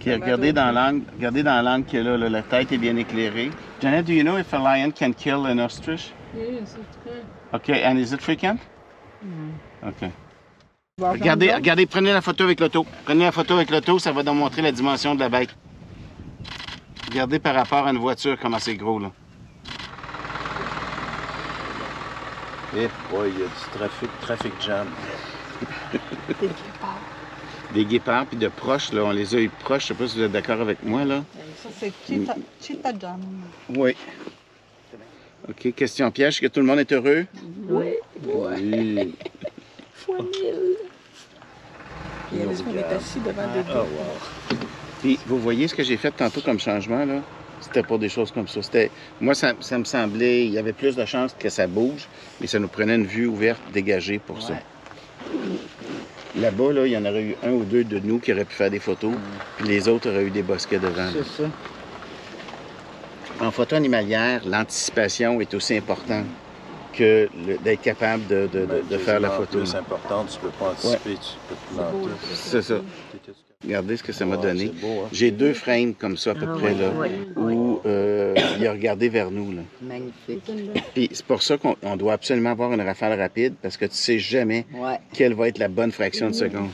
OK, regardez dans l'angle qu'il y a là, la tête est bien éclairée. Janet, do you know if a lion can kill an ostrich? Yes, it can. OK, and is it frequent? OK. Bon, Regardez, prenez la photo avec l'auto. Prenez la photo avec l'auto, ça va nous montrer la dimension de la bête. Regardez par rapport à une voiture comment c'est gros, là. Et boy, il y a du trafic jam. Des guépards. Des guépards, puis de proches, là, on les a eu proches. Je sais pas si vous êtes d'accord avec moi, là. Ça, c'est cheetah jam. Oui. OK, question piège. Est-ce que tout le monde est heureux? Oui. Oui. Fois 1000. Réalise qu'on est assis devant des guépards. Puis, vous voyez ce que j'ai fait tantôt comme changement, là? C'était pas des choses comme ça. Moi, ça me semblait, il y avait plus de chances que ça bouge, mais ça nous prenait une vue ouverte, dégagée pour ça. Là-bas, là, il y en aurait eu un ou deux de nous qui auraient pu faire des photos, puis les autres auraient eu des bosquets devant. C'est ça. En photo animalière, l'anticipation est aussi importante que d'être capable de faire la photo. C'est important, tu peux pas anticiper, tu peux te planter. C'est ça. Regardez ce que ça m'a donné. C'est beau, hein? J'ai 2 frames comme ça à peu près, là, où il a regardé vers nous, là. Magnifique. Puis c'est pour ça qu'on doit absolument avoir une rafale rapide, parce que tu sais jamais quelle va être la bonne fraction de seconde.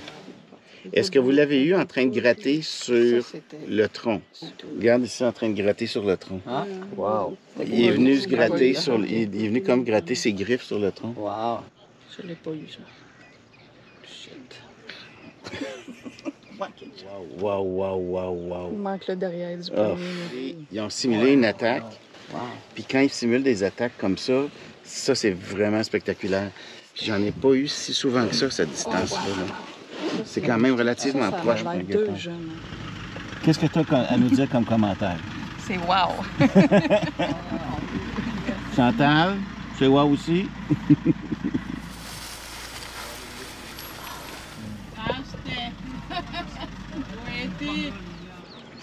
Est-ce que vous l'avez eu en train de gratter sur le tronc? Regarde ici en train de gratter sur le tronc. Ah, wow. Il est venu se gratter sur... Il est venu comme gratter ses griffes sur le tronc. Wow. Je l'ai pas eu, ça. Wow. Il manque le derrière du Ah. premier. Ils ont simulé une attaque. Puis quand ils simulent des attaques comme ça c'est vraiment spectaculaire. Puis j'en ai pas eu si souvent que ça, cette distance-là. Là. C'est quand même relativement proche pour un guépard. Qu'est-ce que tu as à nous dire comme commentaire? C'est wow! Chantal, c'est wow aussi?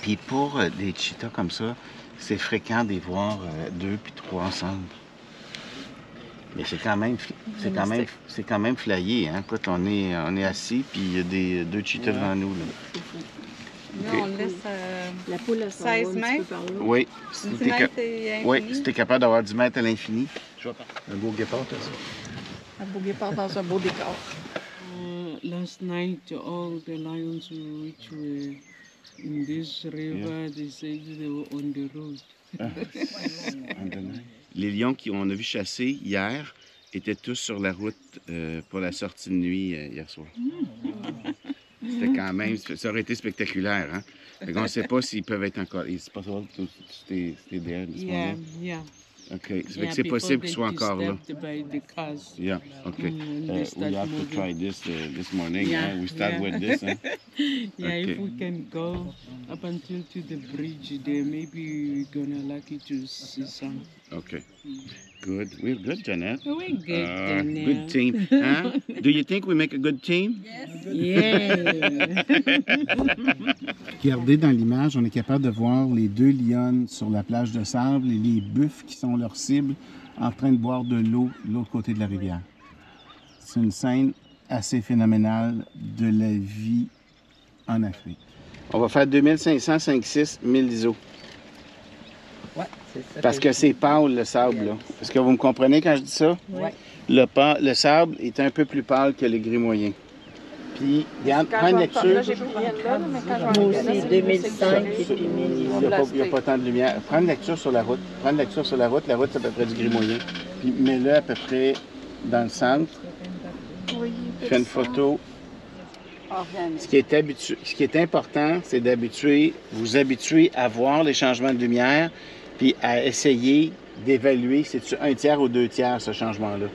Puis pour des cheetahs comme ça, c'est fréquent d'y voir 2 puis 3 ensemble. Mais c'est quand même flyé, hein? Écoute, on est assis, puis il y a 2 cheetahs devant nous, là. Là, on laisse La poule, elle s'en va 16 un petit mètres. peu par là. Oui, 10 mètres et infini. oui, si t'es capable d'avoir 10 mètres à l'infini. Un beau guépard, t'as ça? Un beau guépard dans un beau décor. Last night, all the lions which were in this river, they said they were on the road. Les lions qu'on a vu chasser hier étaient tous sur la route pour la sortie de nuit hier soir. C'était quand même... Ça aurait été spectaculaire, hein? On ne sait pas s'ils peuvent être encore... It's possible to stay there this morning? Yeah. OK. Ça fait que c'est possible qu'ils soient encore là. By the cars. Yeah, OK. they start We have to moving. try this morning. Yeah, Huh? We start with this. Huh? Yeah, Okay. if we can go up until to the bridge there, maybe we're gonna lucky to see some. OK. Good. We're good, Janet. We're good, Daniel. Good team. Huh? Do you think we make a good team? Yeah. Regardez dans l'image, on est capable de voir les 2 lionnes sur la plage de sable et les buffles qui sont leur cible en train de boire de l'eau de l'autre côté de la rivière. C'est une scène assez phénoménale de la vie en Afrique. On va faire 2500, 5-6, 1000 ISO. Ouais, c'est ça. Parce que c'est pâle, le sable, là. Est-ce que vous me comprenez quand je dis ça? Oui. Le sable est un peu plus pâle que le gris moyen. Puis, regarde, prends une lecture. Là, j'ai pris là, mais quand je vais Moi aussi, 2005 et puis 1000. Il n'y a pas tant de lumière. Prends une lecture sur la route. Prends une lecture sur la route. La route, c'est à peu près du gris moyen. Puis, mets-le à peu près dans le centre. Fais une photo. Ce qui est important, c'est vous habituer à voir les changements de lumière, puis à essayer d'évaluer si c'est 1/3 ou 2/3 ce changement-là.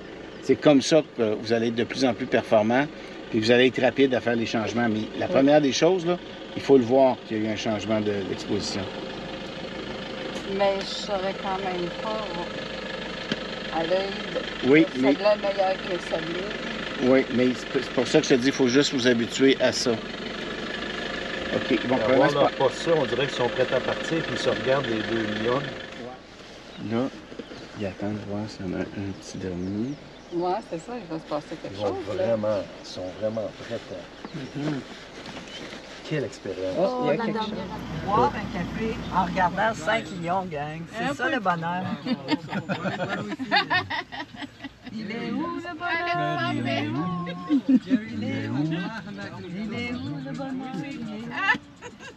C'est comme ça que vous allez être de plus en plus performant, puis vous allez être rapide à faire les changements. Mais la première des choses, là, il faut le voir qu'il y a eu un changement d'exposition. Mais je saurais quand même pas à l'œil. Oui, mais... Celle-là est meilleure que celle-là. Oui, mais c'est pour ça que je te dis, il faut juste vous habituer à ça. OK, bon, On leur posture, on dirait qu'ils sont prêts à partir, puis ils se regardent les 2 lions. Là, ils attendent de voir s'il y en a un petit dernier. Oui, c'est ça, il va se passer quelque chose. Ils sont vraiment prêts à... Quelle expérience. Oh, il y a quelque chose. Boire un café en regardant 5 lions, gang. C'est ça le bonheur. Il est où le bonheur? Il est où? Il est où? Il est où le bonheur?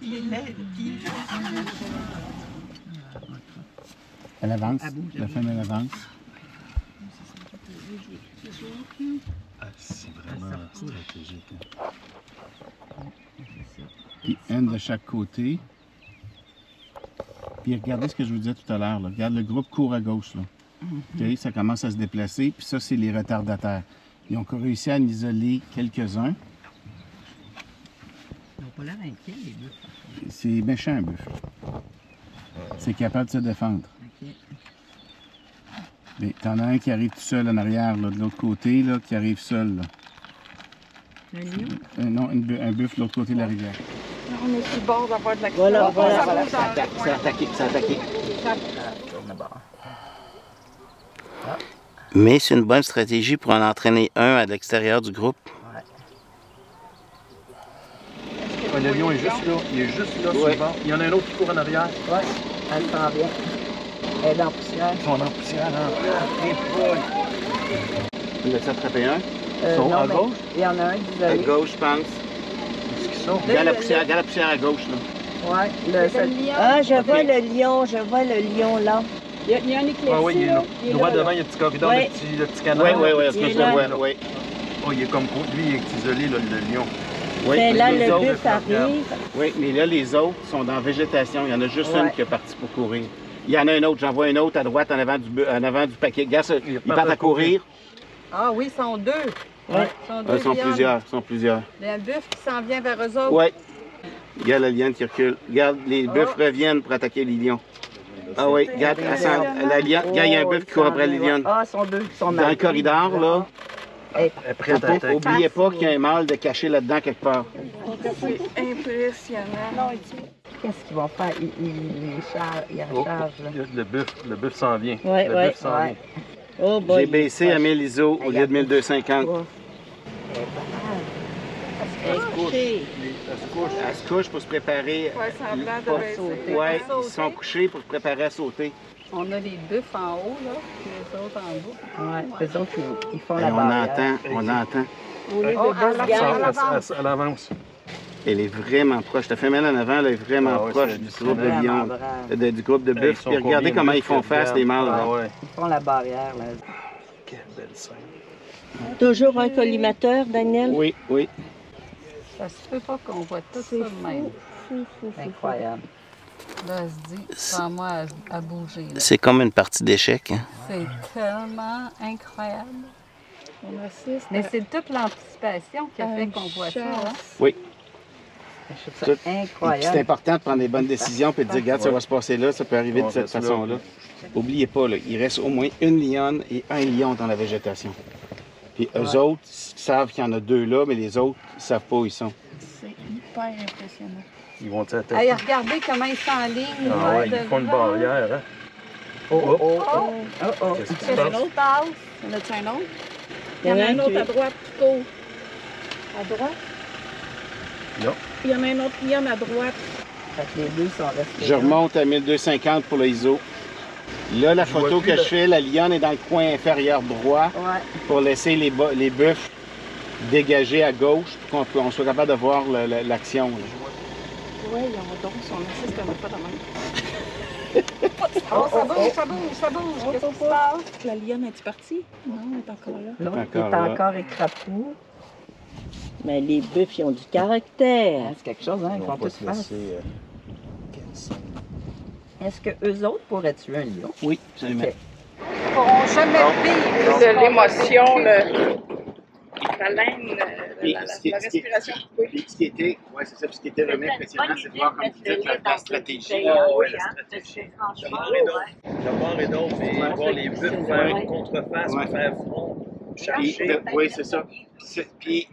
Il est Elle avance. La femme, elle avance. Ah, c'est vraiment stratégique. Puis une de chaque côté. Puis regardez ce que je vous disais tout à l'heure. Regarde, le groupe court à gauche. Là. OK, ça commence à se déplacer. Puis ça, c'est les retardataires. Ils ont réussi à en isoler quelques-uns. Ils n'ont pas l'air inquiets, les bœufs. C'est méchant, un bœuf. C'est capable de se défendre. OK. Mais t'en as un qui arrive tout seul en arrière, là, de l'autre côté, là, qui arrive seul. Là. Un lion? Non, un bœuf de l'autre côté de la rivière. On est sur le bord d'avoir de l'accident. Voilà, voilà, voilà. C'est attaqué, c'est attaqué. Mais c'est une bonne stratégie pour en entraîner un à l'extérieur du groupe. Ah, le lion est juste là. Il est juste là, Ouais. souvent. Il y en a un autre qui court en arrière. Oui, elle s'en vient. Elle est dans la poussière. Ils sont en poussière en On a attrapé un. Ils sont à mais gauche? Il y en a un À isolé. gauche, je pense. Est-ce qu'ils sont? Regarde la poussière à gauche, là. Oui, Ah, je vois le lion, je vois le lion là. Il y a un éclairci, Ah oui, il est là. Il est Droit là, devant, il y a le petit corridor, Ouais. le petit canal. Oui, oui, oui, est-ce il que est je le là. vois? Oui. Oh, il est comme lui, il est isolé, là, le lion. Oui, Mais là, les le autres, bœuf arrive. oui, mais là, les autres sont dans la végétation. Il y en a juste une qui est partie pour courir. Il y en a un autre, j'en vois un autre à droite en avant du paquet. Regarde, ça, ils partent à courir. Ah oui, ils sont deux. Ouais. Ils sont deux Ils sont lions. plusieurs, ils sont plusieurs. Il y a un bœuf qui s'en vient vers eux autres. Oui. Regarde la liane qui recule. Regarde, les bœufs reviennent pour attaquer les lions. Ah oui, regarde, la liane. Regarde, il y a un bœuf qui court après les lions. Ah, ils sont deux. Ils sont Dans le corridor, là. Après, t'attaques. Oubliez pas qu'il y a un mâle de caché là-dedans quelque part. C'est impressionnant. Qu'est-ce qu'ils vont faire? Ils rechargent, là. Le bœuf s'en vient. Ouais, le ouais. bœuf s'en vient. Oh boy. J'ai baissé à 1000 ISO au lieu de 1250. Elle est couchée. Elle se couche pour se préparer. Ouais, semblant de baisser. Ouais, ils sont couchés pour se préparer à sauter. On a les bœufs en haut, là, puis les autres en bas. Oui, eux autres, ils font Et la on barrière. entend. Vous voulez Oh, de bœuf à garde? Elle avance. Elle est vraiment proche. La femelle en avant, elle est vraiment Ah ouais, proche c'est du groupe de lions, brave. du groupe de Ils bœufs. sont Puis regardez combien de comment ils bœufs font qu'il y face, a les dedans? mâles. là. Ah ouais. Ils font la barrière, là. Quelle belle scène. Toujours un collimateur, Daniel? Oui, oui. Ça se peut pas qu'on voit tout ça de même. Incroyable. Là, elle se dit, prends-moi à bouger. là. C'est comme une partie d'échec. Hein. C'est tellement incroyable. On assiste Mais c'est toute l'anticipation qui a fait qu'on voit ça. Hein? Oui. Je trouve ça C'est incroyable. important de prendre les bonnes décisions et de dire, regarde, ça va se passer là, ça peut arriver de cette façon-là. N'oubliez pas, là, il reste au moins une lionne et un lion dans la végétation. Puis eux autres savent qu'il y en a deux là, mais les autres ne savent pas où ils sont. C'est hyper impressionnant. Ils vont Hey, t'attaquer. regardez comment ils s'enlignent. Ah ouais, ils font une barrière, hein. Oh, oh. Qu'est-ce qui se Il y en a un passe? autre. Il y en a-tu un autre? Il y en a un autre à droite qui court. À droite? Non. Il y en a un autre lion à droite. Fait que les deux sont restés. Je remonte à 1250 pour le ISO. Là, la photo vois plus que le- je fais, la lionne est dans le coin inférieur droit Ouais. pour laisser les bœufs dégagés à gauche pour qu'on soit capable de voir l'action. là. Ouais, ils ont donc son assiste, on n'a pas de même. Oh, ça bouge, ça bouge, ça bouge. Qu'est-ce qui se passe? La lionne est partie? Non, elle est encore là. L'autre qui Encore est là. encore écrapou. Mais les bœufs, ils ont du caractère. C'est quelque chose, hein? Ils Ils font vont pas tous se face. laisser. Quelle scène. Est-ce que eux autres pourraient tuer un lion? Oui, absolument. Ok. Ils pourront jamais vivre. De l'émotion, la laine, Puis, ce qui était, ouais, c'est ça, puis ce qui était vraiment impressionnant, c'est de voir, comme vous dites, la stratégie. D'abord et d'autre, mais voir les bœufs faire une contreface, Ouais. faire front, Puis, chercher. oui, c'est ça. Puis,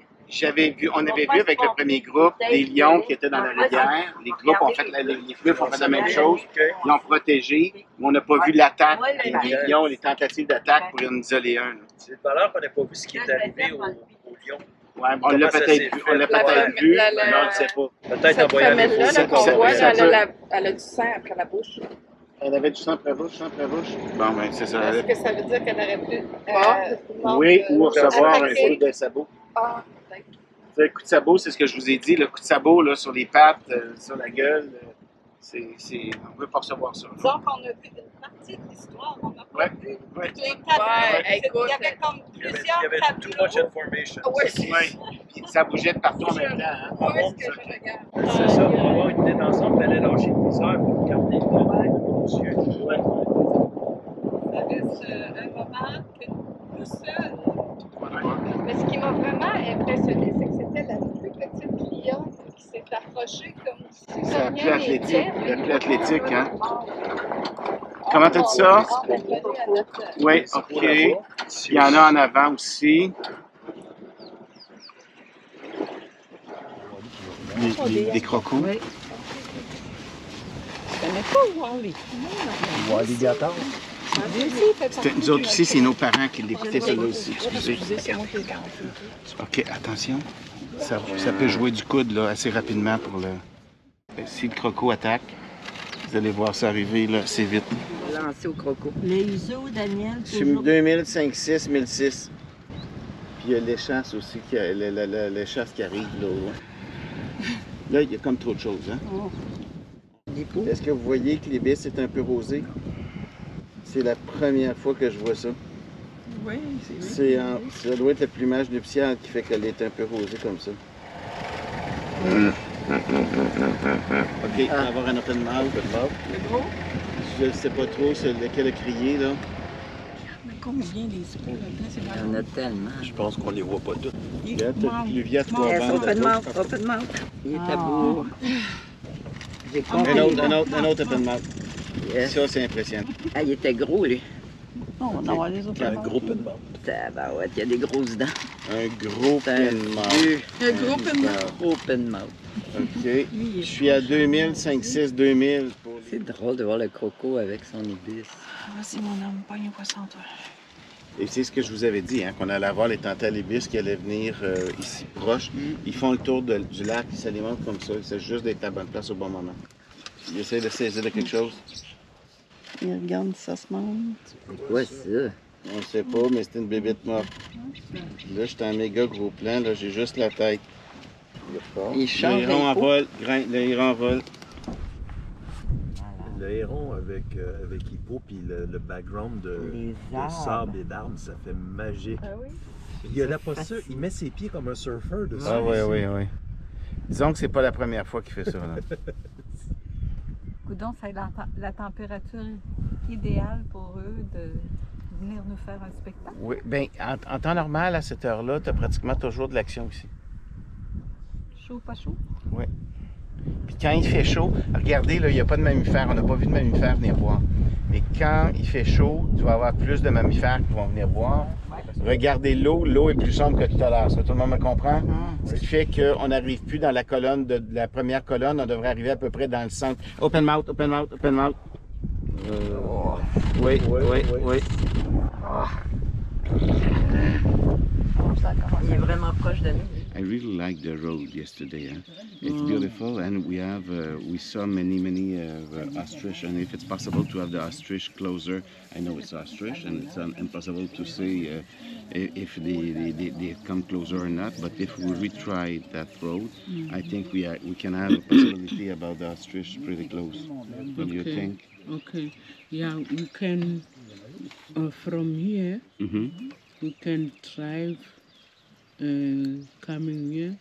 on avait vu avec le premier groupe des lions qui étaient dans la rivière. Les groupes ont fait, les bœufs ont fait la même chose. Ils ont protégé, mais on n'a pas vu l'attaque des lions, les tentatives d'attaque pour en isoler un. là. C'est de valeur qu'on n'a pas vu ce qui est arrivé au lion. Ouais, on l'a peut-être vu, mais on ne sait pas. Peut-être en voyant les Là, photos. qu'on voit, ça peut- elle a du sang après la bouche. Elle avait du sang après bouche, Bon, ben, c'est ça. Est-ce que ça veut dire qu'elle aurait pu Oui, ou recevoir un attaquer? coup de sabot. Ah, peut-être. Tu sais, le coup de sabot, c'est ce que je vous ai dit. Le coup de sabot là, sur les pattes, sur la gueule, on ne veut pas recevoir ça. Disons qu'on a vu une partie de l'histoire, on n'a pas Ouais, vu ouais. les tableaux. Ouais, écoute, Il y avait comme Il y avait plusieurs too tableaux. much information. Ah ouais, c'est Ouais. Puis ça bougeait de partout en même temps. Hein. Où est-ce que je regarde? C'est ça, pour avoir une idée d'ensemble, il fallait lâcher 10 heures pour regarder le monsieur. Ouais. Ça reste un moment que tout seul. Mais ce qui m'a vraiment impressionné, c'est que c'était la plus petite lionne qui s'est approchée comme si C'est la rien plus athlétique, n'était. la plus athlétique, hein. Comment t'as dit ça? Oui, OK. Il y en a en avant aussi. Des crocos. Oui. Je connais pas Wally. Alligator. Nous autres aussi, c'est nos parents qui l'écoutaient celui-là aussi. Excusez. OK, attention. Ça peut jouer du coude là, assez rapidement pour le... Si le croco attaque, vous allez voir ça arriver là, assez vite. Lancé au croco. Les os, Daniel, C'est toujours. 2000, 5, 6, 1006. Puis il y a l'échasse aussi, l'échasse qui arrive là. Là, il y a comme trop de choses. Hein? Est-ce que vous voyez que l'ibis est un peu rosé? C'est la première fois que je vois ça. Oui, c'est vrai. Ça doit être le plumage nuptial qui fait qu'elle est un peu rosée comme ça. OK, on va avoir un open mouth. Le gros? Je ne sais pas trop lequel a crié, là. Mais combien des histoires là-dedans? C'est Il y en a tellement. Je pense qu'on les voit pas toutes. Il y a Pluvia 3 Yes, bandes. open mouth, open mouth. Il est à bout. J'ai compris. Un autre open mouth. Yes. Ça, c'est impressionnant. Ah, il était gros, lui. Non, on va en avoir des autres. Un gros peu de bande. Tabarouette, il y a des grosses dents. Un gros C'est un open mouth. vieux. Un gros peu de Gros open mouth. OK. Je suis à 2000, 5, 6, 2000. C'est drôle de voir le croco avec son ibis. Voici mon homme, pogne poisson, toi. Et c'est ce que je vous avais dit, hein, qu'on allait avoir les tantalibis qui allaient venir ici proche. Ils font le tour du lac, ils s'alimentent comme ça. C'est juste d'être à la bonne place au bon moment. Ils essaient de saisir de quelque chose. Il regarde si ça se mange. C'est quoi ça? On ne sait pas, mais c'est une bébête morte. Là, j'étais en méga gros plan, là, j'ai juste la tête. Il chante Le héron en d'impôt. vol, le héron en vol. Le héron avec Hippo, puis le background de sable et d'arbres, ça fait magique. Ah oui? Il a la posture, il met ses pieds comme un surfeur dessus. Ah oui, oui, oui. Disons que c'est pas la première fois qu'il fait ça. Là. Coudon, c'est la température idéale pour eux de venir nous faire un spectacle. Oui, bien, en temps normal, à cette heure-là, tu as pratiquement toujours de l'action ici. Chaud, pas chaud? Oui. Puis quand il fait chaud, regardez, là, il n'y a pas de mammifères. On n'a pas vu de mammifères venir boire. Mais quand il fait chaud, tu vas avoir plus de mammifères qui vont venir boire. Regardez l'eau. L'eau est plus sombre que tout à l'heure. Ça, tout le monde me comprend? Ce qui fait qu'on n'arrive plus dans la colonne de la première colonne. On devrait arriver à peu près dans le centre. Open mouth, open mouth, open mouth. Oui, oui, oui. Il est vraiment proche de nous. I really liked the road yesterday. It's beautiful, and we saw many ostrich. And if it's possible to have the ostrich closer, I know it's ostrich, and it's impossible to say if they come closer or not. But if we retry that road, I think we can have a possibility about the ostrich pretty close. What do you think? Okay. Yeah, we can, from here, we can drive coming here,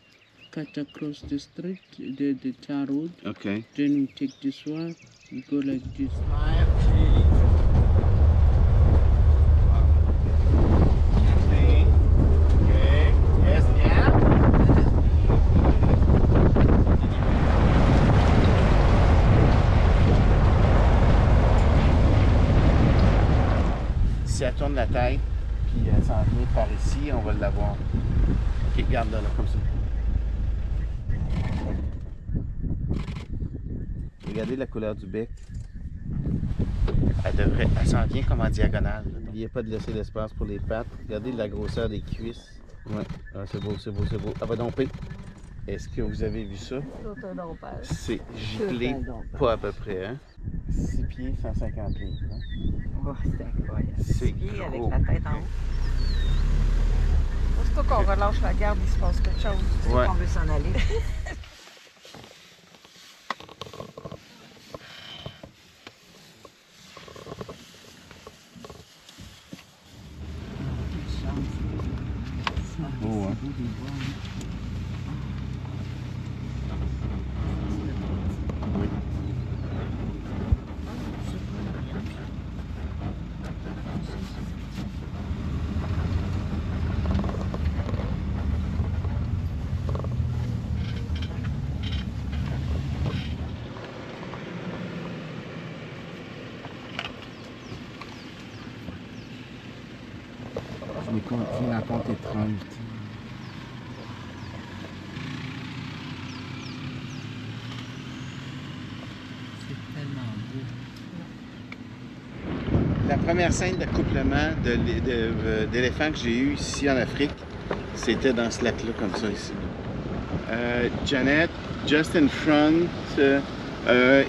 cut across the street, the tar road. Okay. Then we take this one, we go like this. Si elle tourne la tête, puis elle s'en vient par ici, on va l'avoir. Ok, regarde là, comme ça. Regardez la couleur du bec. Elle s'en vient comme en diagonale. N'oubliez pas de laisser l'espace pour les pattes. Regardez la grosseur des cuisses. Ouais, ah, c'est beau, c'est beau, c'est beau. Ah, va donc, est-ce que vous avez vu ça? Tout un dompage. C'est giclé, pas à peu près, hein? 6 pieds, 150 livres. Hein? Oh, c'est incroyable. C'est 6 pieds avec gros. la tête en haut. Aussitôt qu'on relâche la garde, il se passe quelque chose. C'est qu'on veut s'en aller. Beau, hein? Oui. Je m'ai continué à compter 30. La première scène d'accouplement d'éléphants que j'ai eu ici en Afrique, c'était dans ce lac-là, comme ça, ici. Janet, just in front,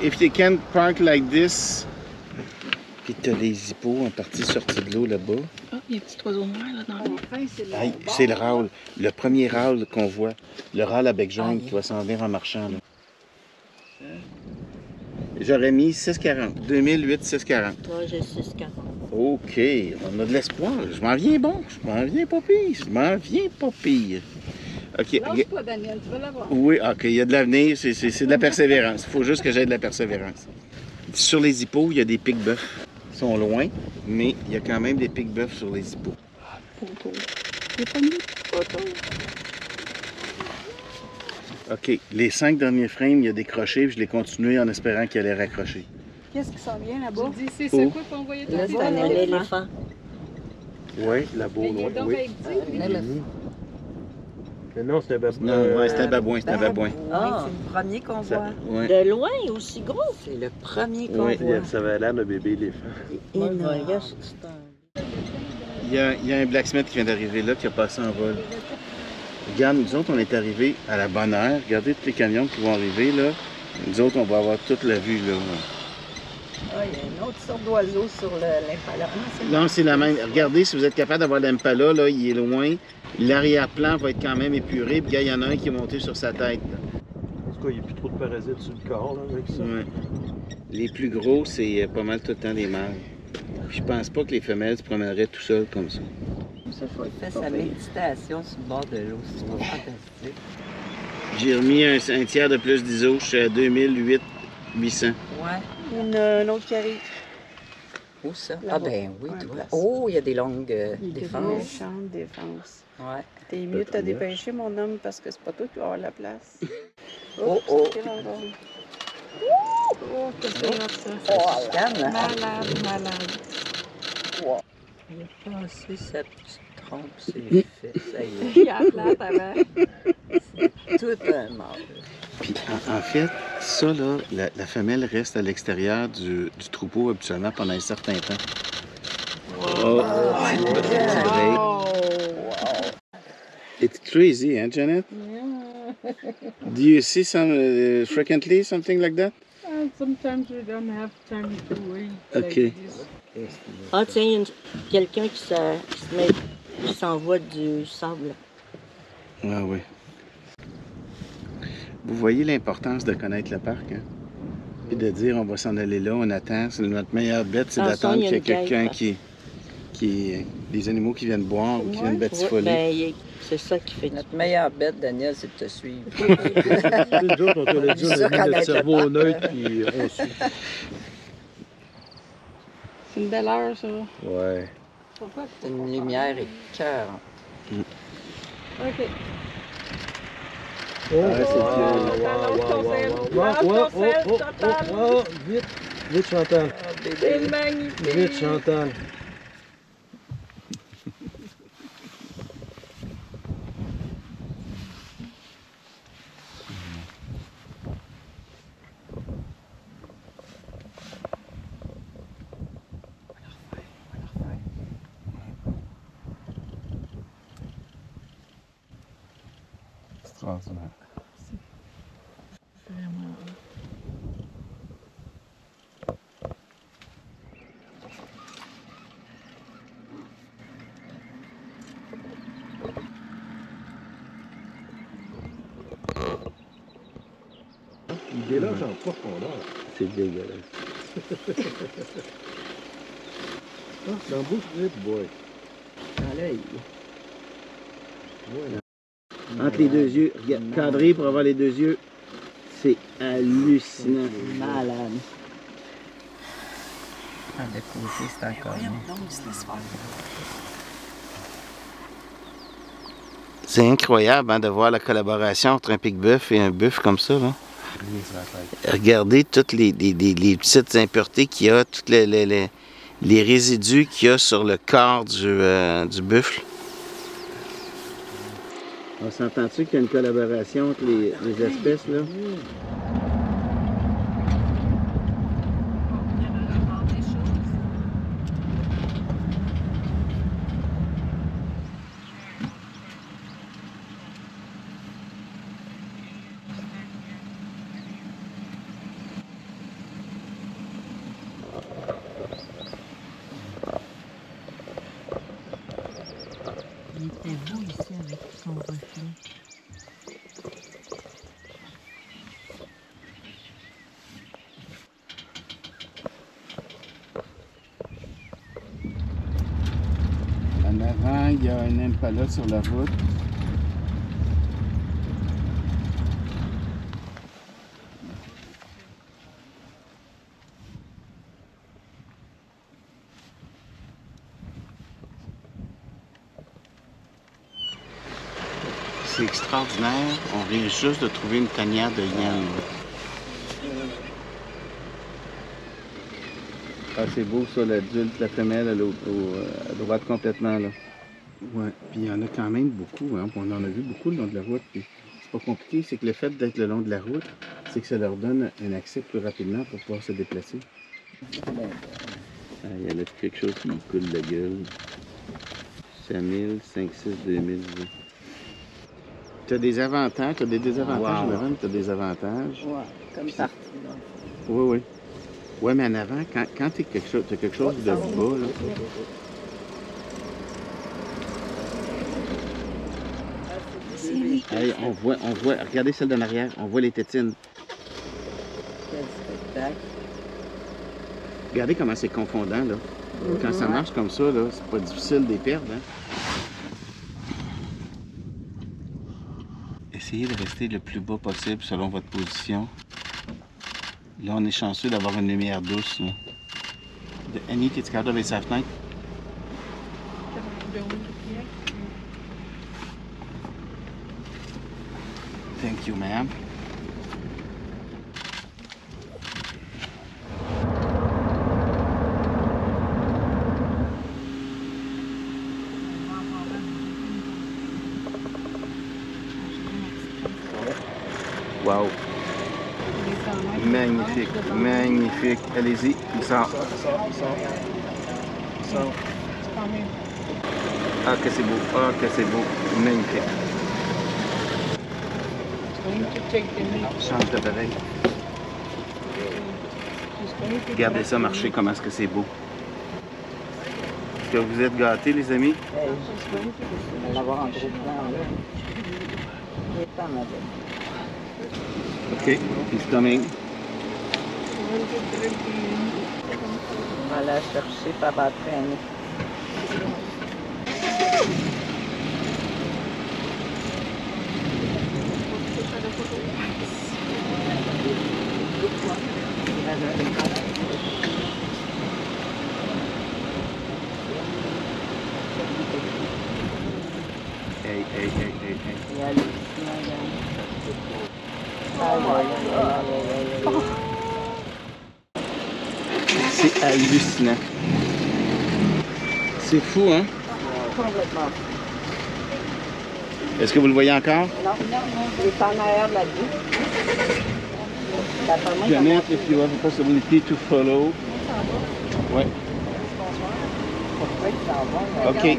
if they can park like this. Puis t'as les hippos en partie sortis de l'eau là-bas. Ah, il y a un petit oiseau noir là dans l'eau. Hey, c'est le râle, le premier râle qu'on voit. Le râle à bec jaune qui va s'en venir en marchant. Là. J'aurais mis 6,40. 2008, 6,40. Moi, j'ai 6,40. OK, on a de l'espoir. Je m'en viens bon. Je m'en viens pas pire. Je m'en viens pas pire. OK. Lâche pas, Daniel, tu vas l'avoir. Oui, OK, il y a de l'avenir. C'est de la persévérance. Il faut juste que j'aie de la persévérance. Sur les hippos, il y a des pics-bœufs. Ils sont loin, mais il y a quand même des pics-bœufs sur les hippos. OK, les 5 derniers frames, il y a des crochets, puis je l'ai continué en espérant qu'il allait raccrocher. Qu'est-ce qui s'en vient là-bas? Tu dis, c'est quoi qu'on voyait tout Là, à c'est l'heure? un éléphant. Oui, là-bas, Mais il est donc oui. avec dit. Mais non, c'est un babouin. Non, ouais, c'est un babouin, c'est un babouin. Ah, c'est le premier qu'on voit. Ouais. De loin, aussi gros. C'est le premier qu'on Oui. voit. Ça avait l'air d'un bébé éléphant. Énorme. C'est un... Il y a un blacksmith qui vient d'arriver là, qui a passé en vol. Regarde, nous autres, on est arrivés à la bonne heure. Regardez tous les camions qui vont arriver, là. Nous autres, on va avoir toute la vue, là. Ah, il y a une autre sorte d'oiseau sur l'impala. Non, c'est la même. Regardez, si vous êtes capable d'avoir l'impala, là, il est loin. L'arrière-plan va être quand même épuré. Puis, il y en a un qui est monté sur sa tête. Là. En tout cas, il n'y a plus trop de parasites sur le corps, là, avec ça. Ouais. Les plus gros, c'est pas mal tout le temps des mâles. Puis, je pense pas que les femelles se promèneraient tout seules comme ça. Il fait sa méditation sur le bord de l'eau. C'est pas fantastique. J'ai remis un tiers de plus d'ISO. Je suis à 2800. Ouais. Une autre qui arrive. Où ça? Là-bas. Ah ben oui, Ouais, toi. place. Oh, il y a des longues Des défenses. méchantes défenses. Ouais. T'es mieux de te dépêcher, mon homme, parce que c'est pas toi qui vas avoir la place. Oh, oh. Oh, qu'est-ce que c'est ça? Oh, calme, hein? Malade, malade. Il a passé sa petite trompe, c'est fait, ça y est. Il a la plate avant. C'est tout un mort. Puis en fait, ça, là, la femelle reste à l'extérieur du troupeau habituellement pendant un certain temps. Oh, c'est vrai. It's crazy, hein, Janet? Yeah. Do you see some frequently something like that? Sometimes we don't have time to wait Okay. like this. Ah, tiens, il y a quelqu'un qui s'envoie du sable. Ah oui. Vous voyez l'importance de connaître le parc, hein? Puis de dire on va s'en aller là, on attend. C'est notre meilleure bête, c'est Ah, d'attendre ça, il y a qu'il y ait une quelqu'un guêpe. des animaux qui viennent boire ou qui viennent Ouais, batifoler. ben, c'est ça qui fait. Notre meilleure bête, Daniel, c'est de te suivre. Nous autres, on te l'a dit, on a mis notre connaître cerveau le au neutre, puis on suit. C'est une belle heure, ça. Ouais. C'est une lumière écœurante. OK. Oh, vite, vite, Chantal. C'est magnifique. Vite, Chantal. extraordinaire. Vraiment. Il déloge en profondeur. C'est dégueulasse. Ah, dans la bouche, boy. Dans l'œil. Voilà. Entre les deux yeux, regarde, cadré pour avoir les deux yeux, c'est hallucinant. Malade. Ah, de côté, c'est encore mieux. C'est incroyable hein, de voir la collaboration entre un pique-bœuf et un bœuf comme ça. Là. Regardez toutes les petites impuretés qu'il y a, tous les résidus qu'il y a sur le corps du buffle. On s'entend-tu qu'il y a une collaboration entre les espèces là? Il était beau ici avec son reflet. En avant, il y a un impala sur la route. C'est extraordinaire. On vient juste de trouver une tanière de hyène. Ah, c'est beau ça, l'adulte, la femelle à droite complètement là. Ouais, puis il y en a quand même beaucoup, hein. On en a vu beaucoup le long de la route. Puis c'est pas compliqué, c'est que le fait d'être le long de la route, c'est que ça leur donne un accès plus rapidement pour pouvoir se déplacer. Ah, il y en a quelque chose qui me coule la gueule. 5000, 56, 2000. Tu as des avantages, tu as des désavantages Wow. en avant, tu as des avantages. Ouais, comme partout. Là. Oui, oui. Oui, mais en avant, quand tu as quelque chose de bas, là, Hey, on voit, regardez celle d'en arrière, on voit les tétines. Quel spectacle. regardez comment c'est confondant, là. Quand ça marche comme ça, là, c'est pas difficile de les perdre, hein. Essayez de rester le plus bas possible selon votre position. Là, on est chanceux d'avoir une lumière douce. Là. Annie, t'es-tu capable de baisser la fenêtre? Thank you, ma'am. Wow. Magnifique, magnifique. Allez-y, il sort. Il sort. Ah, que c'est beau, ah, que c'est beau. Magnifique. Change d'appareil. Regardez ça marcher, comment est-ce que c'est beau. Est-ce que vous êtes gâtés, les amis? On va l'avoir en gros plan, là. Il est pas mal. OK, he's coming. On va la chercher par la traîner. Hey, hey, hey, hey, hey. Il y a hallucinant, C'est hallucinant. C'est fou, hein? Complètement. Est-ce que vous le voyez encore? Non, il est en arrière de la vue. Janet, if you have a possibility to follow. Ouais. OK.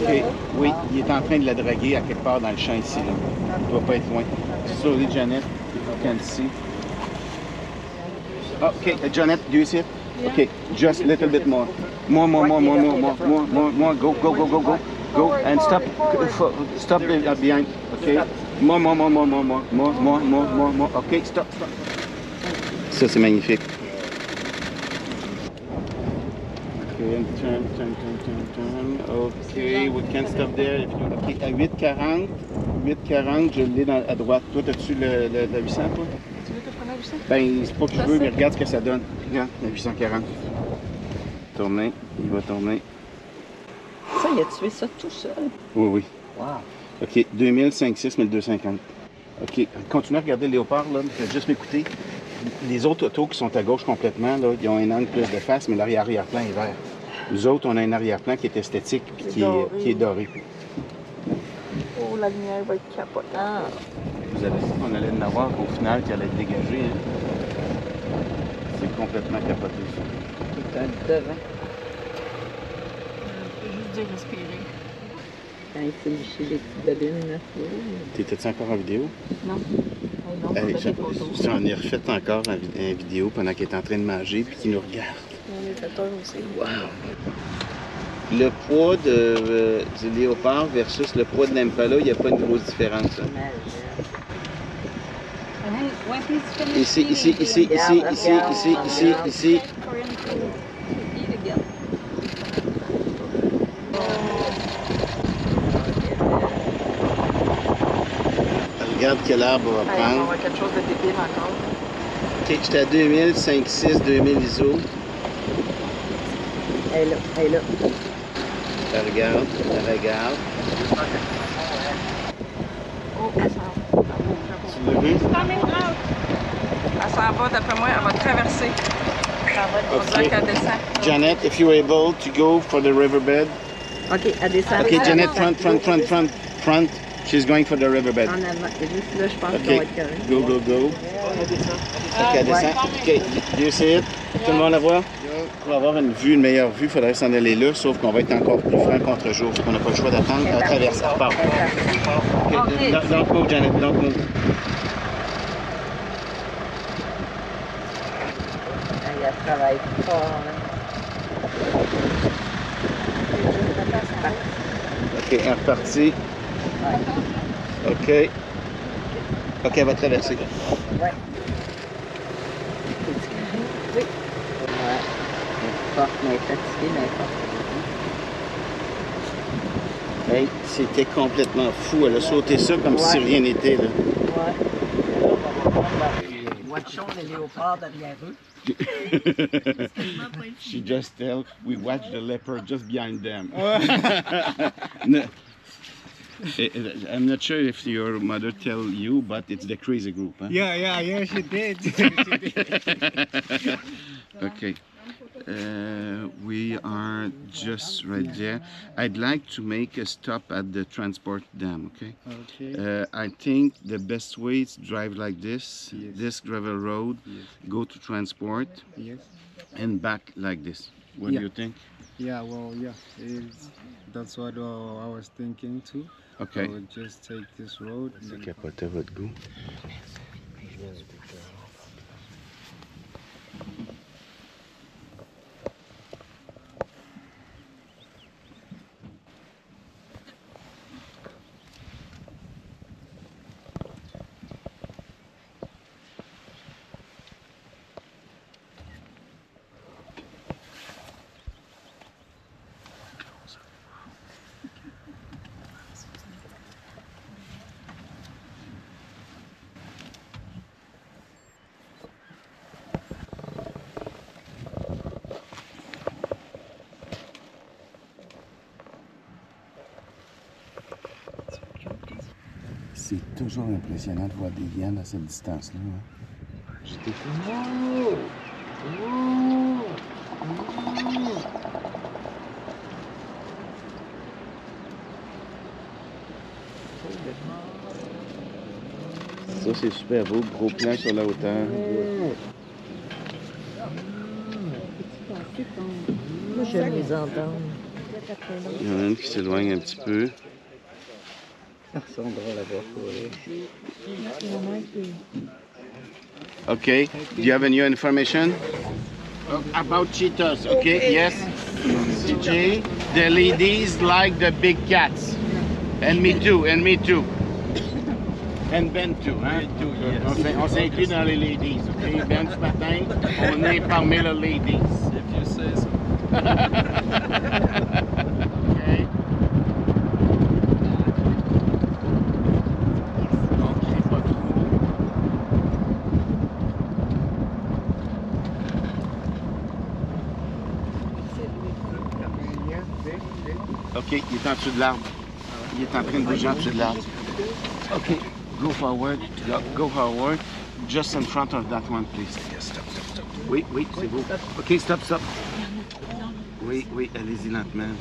OK. Oui, il est en train de la draguer à quelque part dans le champ ici. Là. Il ne doit pas être loin. Slowly, Janet. You can see. Oh, OK. Janet, do you see it? OK. Just a little bit more. More. Go. Go. And stop. Stop behind. OK. More. OK, stop. Ça, c'est magnifique. Okay, turn. Okay, we can stop there. Okay, à 8,40, je l'ai à droite. Toi, as-tu la 800, toi? Tu veux te prendre la 800? Ben, c'est pas que je veux, mais regarde ce que ça donne. Regarde, la 840. Tourner, il va tourner. Ça, il a tué ça tout seul. Oui. Wow. OK, 2005, 1250. OK, continue à regarder le léopard, là. Faites juste m'écouter. Les autres autos qui sont à gauche complètement, là, ils ont un angle plus de face, mais l'arrière-plan est vert. Nous autres, on a un arrière-plan qui est esthétique et qui est doré. Oh, la lumière va être capotante. Vous avez dit qu'on allait en avoir au final qui allait être dégagé. Hein? C'est complètement capoté, ça. C'est un devin. Je peux juste dire respirer. Quand il fait licher les petites babines, là. T'étais-tu encore en vidéo? Non. Non, J'en ai refait encore en vidéo pendant qu'il est en train de manger puis qu'il nous regarde. On est à toi aussi. Wow! Le poids du léopard versus le poids de l'Impala, il n'y a pas une grosse différence. Hein? Ici. Regarde quel arbre on va prendre. On va avoir quelque chose de débile encore. OK, j'étais à 2000, 5,6, 2000 ISO. Elle est là. Elle regarde. Oh, elle s'en va. Tu l'as vu? Elle s'en va, d'après moi, elle va traverser. On dirait qu'elle descend. Janet, if you're able to go for the riverbed. OK, elle descend. OK, Janet, front. She's going for the riverbed. En avant. C'est juste là, je pense qu'on va OK, être correct. go. OK, elle descend. OK, do you see it? Tout le monde la voit? Pour avoir une meilleure vue, il faudrait s'en aller là, sauf qu'on va être encore plus franc contre jour, parce qu'on n'a pas le choix d'attendre. Elle traverse, elle part. OK, don't move, Janet, don't move. Elle travaille fort. OK, elle est repartie. OK, elle va traverser. Ouais. Oui. Ouais. Elle est forte, mais elle est fatiguée, mais elle est forte. Hey, c'était complètement fou. Elle a sauté ça comme si rien n'était. Là. Ouais. Watchons les léopards derrière eux. She just tell we watch the leopard just behind them. No, I'm not sure if your mother tell you, but it's the crazy group. Huh? Yeah, she did. Okay. We are just right there. I'd like to make a stop at the transport dam, okay? Okay. I think the best way is to drive like this, Yes. this gravel road, Yes. go to transport, Yes. and back like this. What Yeah. do you think? Yeah, well, yeah. That's what I was thinking too. Okay. I would just take this road. C'est capoté à votre goût. C'est toujours impressionnant de voir des hyènes à cette distance-là. Hein? J'étais Ça, c'est super beau, gros plan sur la hauteur. Moi, j'aime les entendre. Il y en a une qui s'éloigne un petit peu. Ça sont drôles à voir courir. Okay. Do you have any new information? About cheetahs, okay? Yes. CJ, the ladies like the big cats. And me too, and me too. And Ben too, hein? On s'inclut dans les ladies, okay? Ben, ce matin, on est parmi les ladies. If you say so. Okay. OK, il est en dessous de l'arbre. Il est en train de bouger en dessous de l'arbre. OK, go forward. Go forward. Just in front of that one, please. Stop. Oui, c'est beau. OK, stop. Oui, allez-y lentement.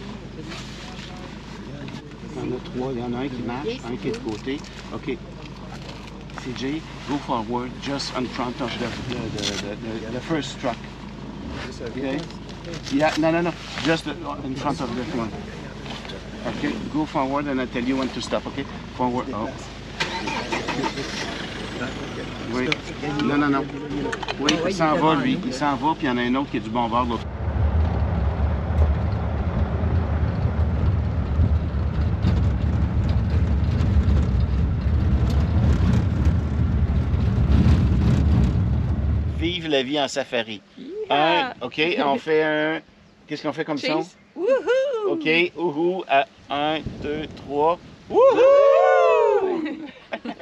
Il y en a trois. Il y en a un qui marche, un qui est de côté. OK. CJ, go forward just in front of the first truck. Okay? Yeah, no. Just in front of that one. Okay, go forward and I'll tell you when to stop, okay? Forward, oh. Oui, non. Oui, il s'en va, lui. Il s'en va, puis il y en a un autre qui est du bon bord de l'autre. Vive la vie en safari. OK, on fait un... Qu'est-ce qu'on fait comme son? Wouhou! OK, ouhou, à 1, 2, 3. Wouhou!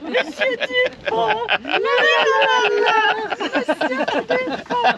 Monsieur Dupont! Monsieur Dupont!